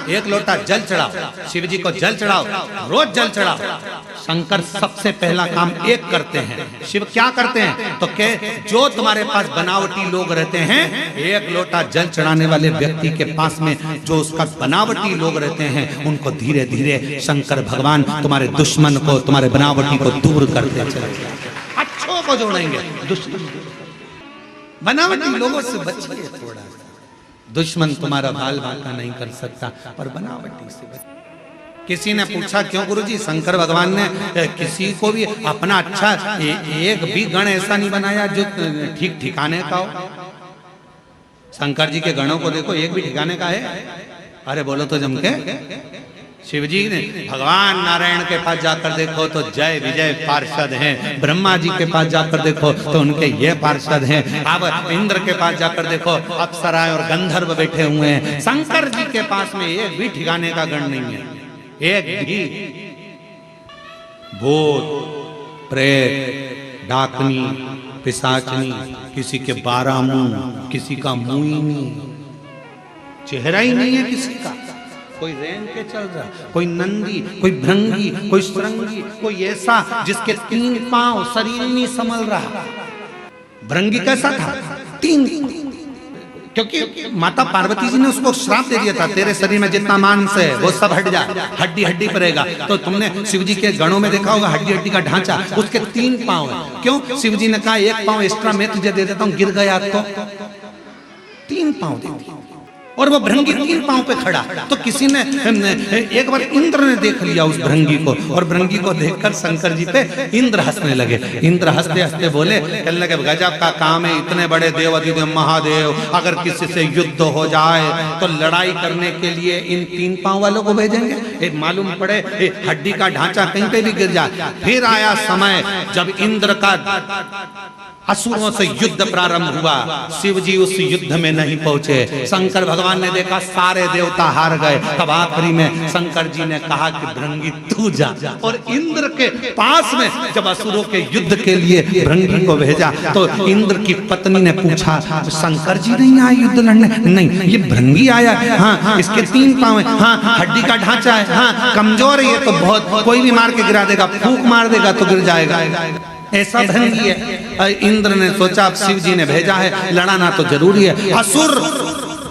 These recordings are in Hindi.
एक लोटा जल चढ़ाओ, शिव जी को जल चढ़ाओ, रोज जल चढ़ाओ। शंकर सबसे पहला काम एक करते हैं। शिव क्या करते हैं तो के जो तुम्हारे पास बनावटी लोग रहते हैं, एक लोटा जल चढ़ाने वाले व्यक्ति के पास में जो उसका बनावटी लोग रहते हैं, उनको धीरे धीरे शंकर भगवान तुम्हारे दुश्मन को, तुम्हारे बनावटी को दूर करते चले, अच्छों को जोड़ेंगे। दुश्मन बनावटी लोगों से बचिए थोड़ा। दुश्मन तुम्हारा बाल बांका नहीं कर सकता, पर बनावटी से बचिए। किसी ने पूछा क्यों गुरुजी शंकर भगवान ने किसी को भी अपना अच्छा एक भी गण ऐसा नहीं बनाया जो ठीक ठिकाने का हो? शंकर जी के गणों को देखो, एक भी ठिकाने का है? अरे बोलो तो जम के। शिव जी ने भगवान नारायण के पास जाकर देखो तो जय विजय पार्षद हैं, ब्रह्मा जी के पास जाकर देखो तो उनके ये पार्षद हैं, अब इंद्र के पास जाकर देखो अप्सराएं और गंधर्व बैठे हुए हैं। शंकर जी के पास में एक भी ठिकाने का गण नहीं है, एक भी। भूत प्रेत डाकनी पिशाचनी, किसी के 12 मुंह, किसी का मुंह ही नहीं, चेहरा ही नहीं है किसी का। कोई रेंग के चल रहा, कोई नंदी, कोई भृंगी, कोई सुरंगी, कोई ऐसा जिसके 3 पांव, शरीर नहीं संभल रहा। भृंगी कैसा था? 3, क्योंकि माता पार्वती जी ने उसको श्राप दे दिया था, तेरे शरीर में जितना मांस है वो सब हट जा, हड्डी हड्डी पड़ेगा। तो तुमने शिव जी के गणों में देखा होगा हड्डी हड्डी का ढांचा, उसके 3 पांव है। क्यों? शिव जी ने कहा 1 पांव एक्स्ट्रा मैं तुझे दे देता हूं, गिर गया तो 3 पांव दे दिया। और वो भृंगी 3 पांव पे खड़ा। तो किसी ने एक बार इंद्र ने देख लिया उस भृंगी को, और भृंगी को देखकर शंकर जी पे इंद्र हंसने लगे। इंद्र हंसते हंसते बोले, कहने लगे गजब का काम है, इतने बड़े देव अधिदेव महादेव अगर किसी से युद्ध हो जाए तो लड़ाई करने के लिए इन 3 पांव वालों को भेजेंगे? मालूम पड़े हड्डी का ढांचा कहीं पे भी गिर जाए। फिर आया समय जब इंद्र का असुरों से युद्ध प्रारंभ हुआ, शिव जी उस युद्ध में नहीं पहुंचे। शंकर भगवान ने देखा सारे देवता हार गए। तब आखिरी में शंकर जी ने कहा कि भृंगी तू जा। और इंद्र के पास में जब असुरों के युद्ध के लिए भृंगी को भेजा तो इंद्र की पत्नी ने पूछा, शंकर जी नहीं आए युद्ध लड़ने? नहीं, ये भृंगी आया। हाँ, इसके 3 पांव है, हाँ हड्डी का ढांचा है, हाँ कमजोर है, ये तो बहुत कोई भी मार के गिरा देगा, फूंक मार देगा तो गिर जाएगा, ऐसा भृंगी है। इंद्र ने सोचा अब शिव जी ने भेजा है, लड़ाना तो जरूरी है। असुर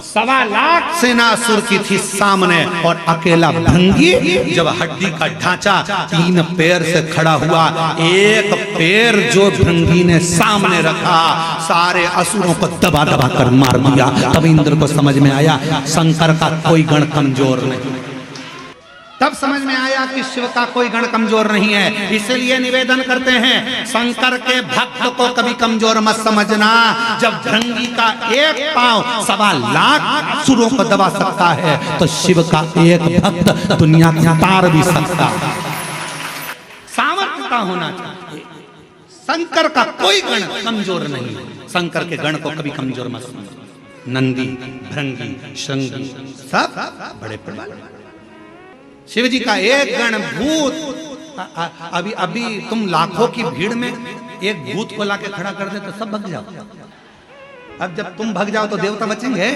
1.25 लाख सेना असुर की थी सामने, और अकेला भृंगी जब हड्डी का ढांचा 3 पैर से खड़ा हुआ, एक पैर जो भृंगी ने सामने रखा, सारे असुरों को दबा दबा कर मार दिया। तब इंद्र को समझ में आया शंकर का कोई गण कमजोर नहीं। तब समझ में आया कि शिव का कोई गण कमजोर नहीं है। इसलिए निवेदन करते हैं शंकर के भक्त को कभी कमजोर मत समझना। जब भृंगी का 1 पांव 1.25 लाख असुरों को दबा सकता है, तो शिव का एक भक्त दुनिया को तार भी सकता है। सामर्थ्य का होना चाहिए। शंकर का कोई गण कमजोर नहीं है। शंकर के गण को कभी कमजोर मत समझो। नंदी, भृंगी, शृंगी सब बड़े प्रबल। शिव जी का एक गण भूत, अभी तुम लाखों की भीड़ में एक भूत को लाके खड़ा कर दे तो सब भग जाओ। अब जब तुम भग जाओ तो देवता बचेंगे?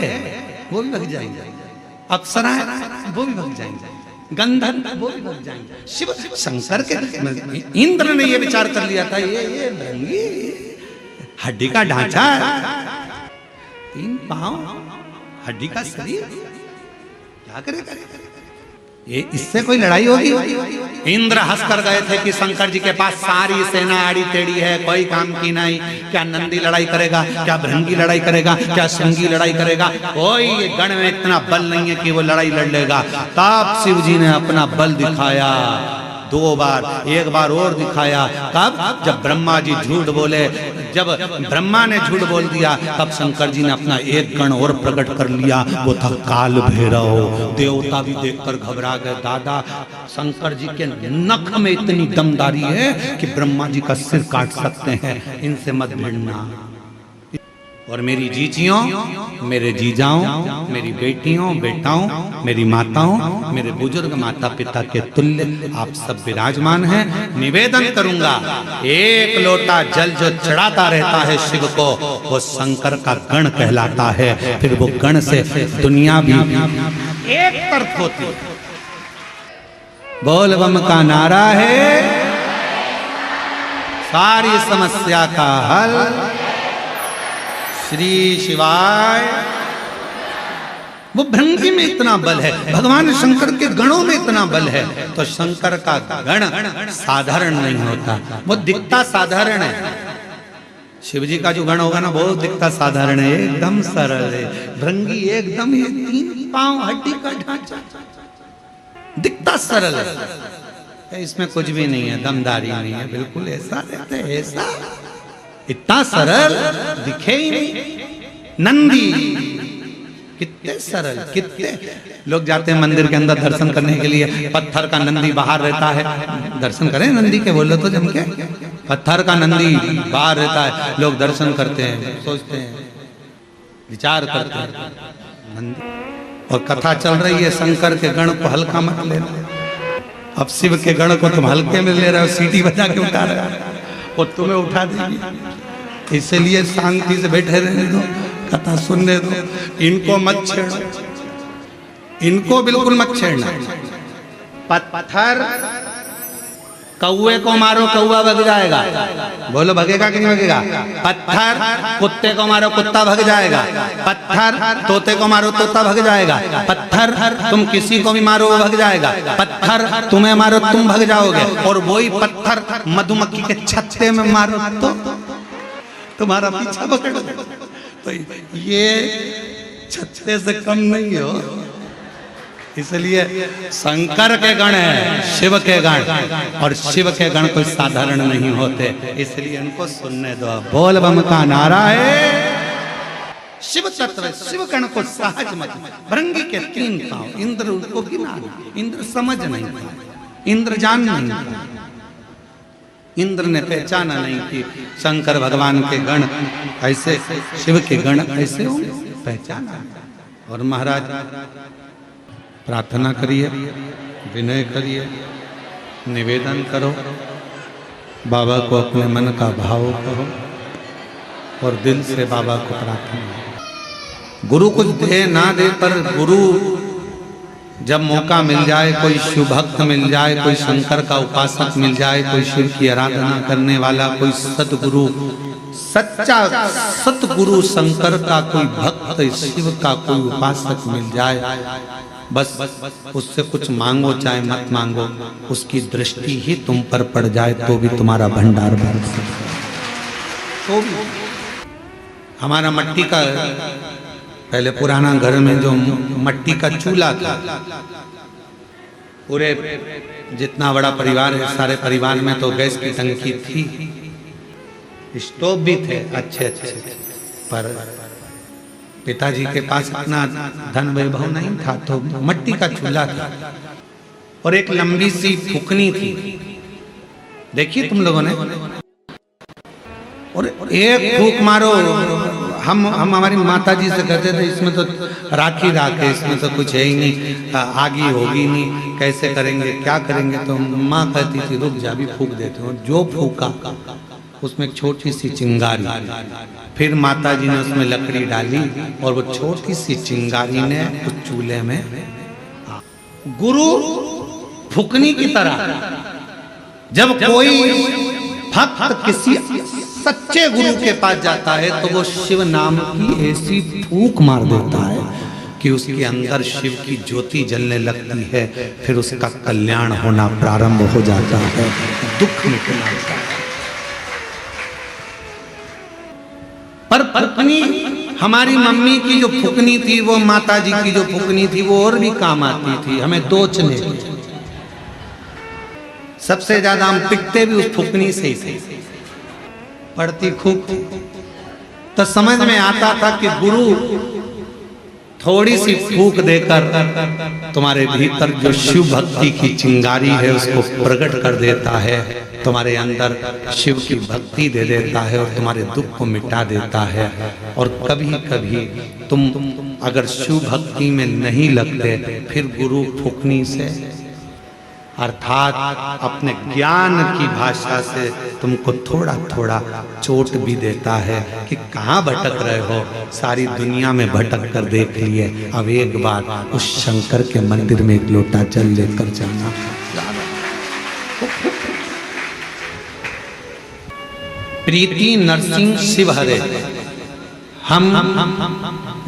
वो भी भग जाएंगे। अप्सराएं वो भी भग जाएंगे, गंधर्व वो भी भग जाएंगे। शिव शंकर के इंद्र ने ये विचार कर लिया था, ये भृंगी हड्डी का ढांचा, 3 पांव, हड्डी का शरीर, क्या करेगा ये? इससे कोई लड़ाई होगी? इंद्र हंसकर गए थे कि शंकर जी के पास सारी सेना आड़ी टेढ़ी है, कोई काम की नहीं। क्या नंदी लड़ाई करेगा? क्या भृंगी लड़ाई करेगा? क्या शृंगी लड़ाई करेगा? कोई गण में इतना बल नहीं है कि वो लड़ाई लड़ लेगा। तब शिव जी ने अपना बल दिखाया 2 बार, एक बार और दिखाया। कब? जब ब्रह्मा जी झूठ बोले। जब ब्रह्मा ने झूठ बोल दिया तब शंकर जी ने अपना एक गण और प्रकट कर लिया, वो था काल भैरव। देवता भी देखकर घबरा गए। दादा शंकर जी के नख में इतनी दमदारी है कि ब्रह्मा जी का सिर काट सकते हैं, इनसे मत भिड़ना। और मेरी जीजियों, मेरे जीजाओं, मेरी बेटियों, बेटाओं, मेरी माताओं, मेरे बुजुर्ग माता पिता के तुल्य आप सब विराजमान हैं। निवेदन करूंगा, एक लोटा जल जो चढ़ाता रहता है शिव को, वो शंकर का गण कहलाता है। फिर वो गण से दुनिया भी एक तरफ होती है। बोल बम का नारा है, सारी समस्या का हल श्री शिवाय। वो भृंगी में इतना बल है, भगवान शंकर के गणों में इतना बल है, तो शंकर का गण साधारण नहीं होता, वो दिखता साधारण है। शिव जी का जो गण होगा ना, वो दिखता साधारण है, एकदम सरल है। भृंगी एकदम ये 3 पांव हड्डी का ढांचा, दिखता सरल है, इसमें कुछ भी नहीं है, दमदारी नहीं है, बिल्कुल ऐसा रहता है, ऐसा इतना सरल दिखे ही नहीं। नंदी कितने सरल, कितने लोग जाते हैं मंदिर के अंदर दर्शन करने के लिए, पत्थर का नंदी बाहर रहता है, दर्शन करें नंदी के, बोलो तो जम के, पत्थर का नंदी बाहर रहता है, लोग दर्शन करते हैं, सोचते हैं, विचार करते हैं नंदी। और कथा चल रही है, शंकर के गण को हल्का मत लेना, अब शिव के गण को तुम हल्के में ले रहे हो, सीटी बजा के उठा रहे हो, वो तुम्हें उठा देगी। इसलिए शांति से बैठे रहने दो, कथा सुनने दो, इनको मत छेड़ो, इनको बिल्कुल मत छेड़ना। पत्थर कौए को मारो, कौआ भग जाएगा, बोलो भगेगा कि नहीं भगेगा? पत्थर कुत्ते को मारो, कुत्ता भग जाएगा। पत्थर तोते को मारो, तोता भग जाएगा। पत्थर तुम किसी को भी मारो, वो भग जाएगा। पत्थर तुम्हें मारो, तुम भग जाओगे। और वही पत्थर मधुमक्खी के छत्ते में मारो तो तुम्हारा पीछा पकड़, तो ये छत्ते से कम नहीं हो। इसलिए शंकर के गण है, शिव के गण, और शिव के गण कोई साधारण नहीं होते, इसलिए इनको सुनने दो। बोल बम का नारा है, शिव तत्व, शिव गण को सहज मत। भृंगी के 3 पांव, इंद्र उनको गिना, इंद्र समझ नहीं था, इंद्र जान नहीं था, इंद्र ने पहचाना नहीं कि शंकर भगवान के गण ऐसे, शिव के गण ऐसे होंगे, पहचाना। और महाराज प्रार्थना करिए, विनय करिए, निवेदन करो, बाबा को अपने मन का भाव कहो और दिल से बाबा को प्रार्थना। गुरु कुछ दे ना दे, पर गुरु जब मौका मिल जाए, कोई शिव भक्त मिल जाए, कोई शंकर का उपासक मिल जाए, कोई शिव की आराधना करने वाला, कोई सतगुरु, सच्चा सतगुरु शंकर का कोई भक्त, शिव का कोई उपासक मिल जाए, बस उससे कुछ मांगो चाहे मत मांगो, उसकी दृष्टि ही तुम पर पड़ जाए तो भी तुम्हारा भंडार भर सकता। तो भी हमारा मट्टी का, पहले पुराना घर में जो मट्टी का चूल्हा था, पूरे जितना बड़ा परिवार है, सारे परिवार में तो गैस की टंकी थी, स्टोव भी थे अच्छे अच्छे, पर पिताजी के पास इतना धन वैभव नहीं था, तो मट्टी का चूल्हा था और एक लंबी सी फुकनी थी, देखिए तुम लोगों ने, और एक फूक मारो, हम हमारी माता जी से कहते थे इसमें तो राखी राख है, इसमें तो कुछ है ही नहीं, आगी होगी नहीं, कैसे करेंगे, क्या करेंगे? तो माँ कहती थी रुक जा, भी फूक देते हो। जो फूका उसमें एक छोटी सी चिंगारी, फिर माता जी ने उसमें लकड़ी डाली और वो छोटी सी चिंगारी ने उस चूल्हे में, गुरु फुकनी की तरह, जब कोई भक्त किसी सच्चे गुरु के पास जाता है तो वो शिव नाम की ऐसी फूंक मार देता है कि उसके अंदर शिव की ज्योति जलने लगती है, फिर उसका कल्याण होना प्रारंभ हो जाता है, दुख मिटना लगता है। पर फुकनी, हमारी मम्मी की जो फुकनी थी, वो माता जी की जो फुकनी थी, वो और भी काम आती थी, हमें दोचने, सबसे ज्यादा हम पिटते भी उस फुकनी से ही थे, पड़ती खूब। तो समझ में आता था कि गुरु थोड़ी सी फूंक देकर तुम्हारे भीतर जो शिव भक्ति की चिंगारी है उसको प्रकट कर देता है, तुम्हारे अंदर शिव की भक्ति दे देता है और तुम्हारे दुख को मिटा देता है। और कभी कभी तुम अगर शिव भक्ति में नहीं लगते, फिर गुरु फुकनी से अर्थात अपने ज्ञान की भाषा से तुमको थोड़ा थोड़ा चोट भी देता है कि कहाँ भटक रहे हो, सारी दुनिया में भटक कर देख लिए, अब एक बार उस शंकर के मंदिर में एक लोटा जल लेकर जाना। प्रीति नरसिंह शिवहरे, हम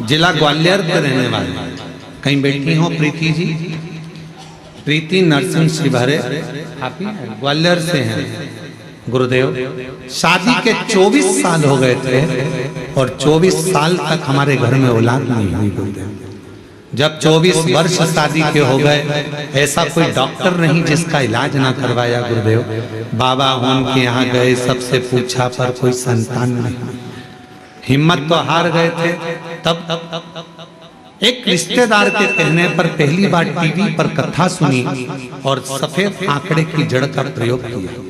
जिला ग्वालियर के रहने वाले, कहीं बैठी हो प्रीति जी? प्रीति नरसिंह शिवहरे आप ही ग्वालियर से हैं। गुरुदेव, शादी के 24 साल हो गए थे और 24 साल तक हमारे घर में औलाद नहीं हुई। गुरुदेव, जब 24 वर्ष शादी के हो गए, ऐसा कोई डॉक्टर नहीं जिसका इलाज ना करवाया। गुरुदेव, बाबा उनके यहाँ गए, सबसे पूछा पर कोई संतान नहीं, हिम्मत तो हार गए थे। तब एक रिश्तेदार के कहने पर पहली बार टीवी पर कथा सुनी और सफेद आंकड़े की जड़ का प्रयोग किया।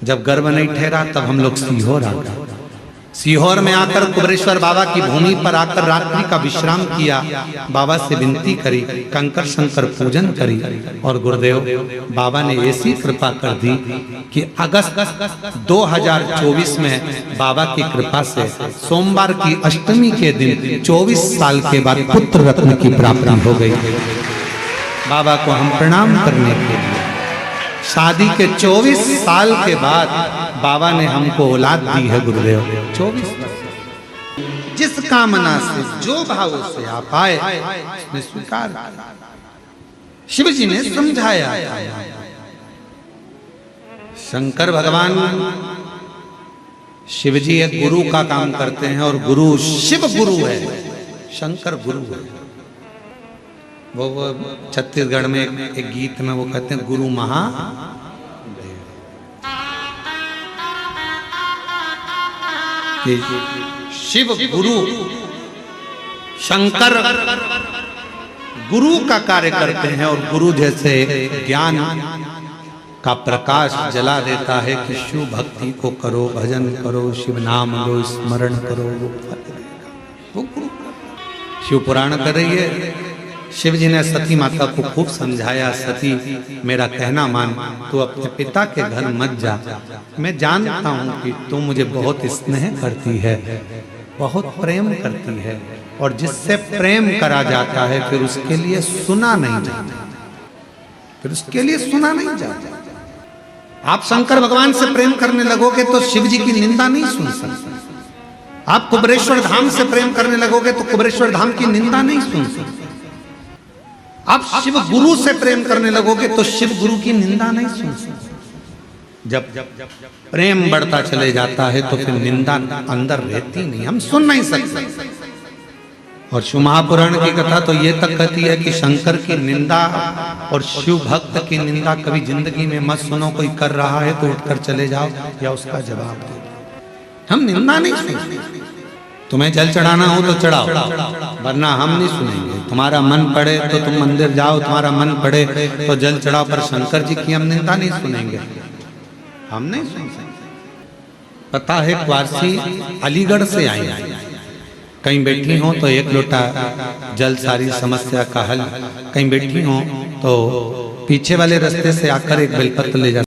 जब गर्भ नहीं ठहरा तब हम लोग सीहोर आ गए। सीहोर में आकर कुबरेश्वर बाबा की भूमि पर आकर रात्रि का विश्राम किया, बाबा से विनती करी, कंकर शंकर पूजन करी और गुरुदेव बाबा ने ऐसी कृपा कर दी कि अगस्त 2024 में बाबा की कृपा से सोमवार की अष्टमी के दिन 24 साल के बाद पुत्र रत्न की प्राप्ति हो गई। बाबा को हम प्रणाम करने के लिए, शादी के 24 साल के बाद बाबा ने हमको औलाद दी है। गुरुदेव, 24 जिस कामना से जो भाव से आप आए उसने स्वीकार किया। शिव जी ने समझाया, शंकर भगवान शिव जी एक गुरु का काम करते हैं और गुरु शिव गुरु है, शंकर गुरु है। वो छत्तीसगढ़ में एक गीत में वो कहते हैं गुरु महा, शिव गुरु शंकर गुरु का कार्य करते हैं और गुरु जैसे गुज्ञान का प्रकाश जला देता है कि शिव भक्ति को करो, भजन करो, शिव नाम लो, स्मरण करो, वो गुरु। शिव पुराण कर रही है। शिव जी ने सती माता को खूब समझाया, सती मेरा कहना मान, तू अपने पिता के घर मत जा। मैं जानता हूँ कि तू मुझे बहुत स्नेह करती है, बहुत प्रेम करती है, और जिससे प्रेम करा जाता है फिर उसके लिए सुना नहीं जाता, फिर उसके लिए सुना नहीं जाता। आप शंकर भगवान से प्रेम करने लगोगे तो शिव जी की निंदा नहीं सुन सकते। आप कुबरेश्वर धाम से प्रेम करने लगोगे तो कुबरेश्वर धाम की निंदा नहीं सुन सकते। आप शिव गुरु से प्रेम करने लगोगे तो शिव गुरु की निंदा नहीं सुन सकते। जब प्रेम बढ़ता चले जाता है तो फिर निंदा अंदर रहती नहीं, हम सुन नहीं सकते। और शिव महापुराण की कथा तो ये तक कहती है कि शंकर की निंदा और शिव भक्त की निंदा कभी जिंदगी में मत सुनो। कोई कर रहा है तो उठकर चले जाओ या उसका जवाब दो। हम निंदा नहीं सुनते। तुम्हें जल चढ़ाना हो तो चढ़ाओ, वरना हम नहीं सुनेंगे। तुम्हारा मन पड़े तो तुम मंदिर जाओ, तुम्हारा मन पड़े तो जल चढ़ाओ, पर शंकर जी की हम निंदा नहीं सुनेंगे, हम नहीं सुन सकते। पता है क्वारसी अलीगढ़ से आई, कहीं बैठी हो तो एक लोटा जल सारी समस्या का हल, कहीं बैठी हो तो पीछे वाले रास्ते से आकर एक बेलपत्र ले जा।